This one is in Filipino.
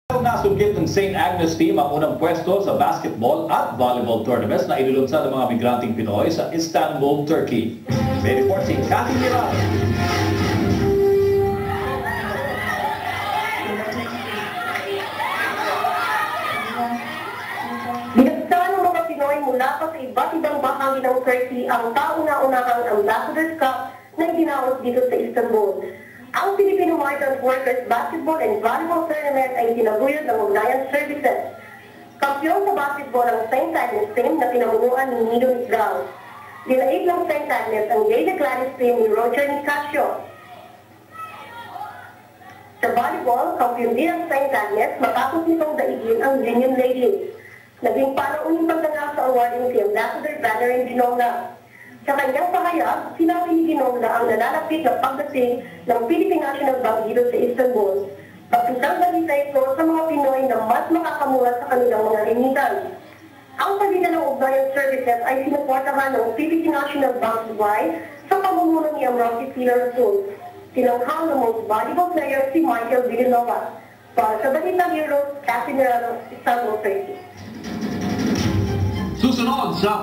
Nasungkit ng St. Agnes team ang unang pwesto sa basketball at volleyball tournaments na inulunsad ng mga migranteng Pinoy sa Istanbul, Turkey. May report si Cathy Miral. Binagtaan ng mga Pinoy mula pa sa iba't ibang bahagi ng Turkey ang kauna-unahang Ambassador's Cup na ginawat dito sa Istanbul. Ang Filipino Migrant Workers Basketball and Volleyball Tournament ay tinaguyod ng Ugnayan Services. Kampiyon sa basketball ang St. Agnes team na pinamunuan ni Nido Nisgal. Dinaig ng St. Agnes ang Jade Gladys team ni Roger Nicasio. Sa volleyball, kampiyon din ang St. Agnes matapos nitong daigin ang Union Ladies. Naging panauning pagdangal sa awarding si Ambassador Valerie Ginonga. Sa kanyang pahayag, sinabi ni Ginonga ang nalalapit na pagdating ng Philippine National Bank dito sa Istanbul. Pagkisang balita ito sa mga Pinoy na mas makakamura sa kanilang mga limitan. Ang pagdila ng Ugnayan Services ay sinuportahan ng Philippine National Bank Dubai sa pamumuno ni Amrosi Pilar Rasul. Tinanghal ng most valuable player si Michael Villanova. Para sa Balitang Heroes, Cathy Miral, Istanbul, Turkey. Susunod sa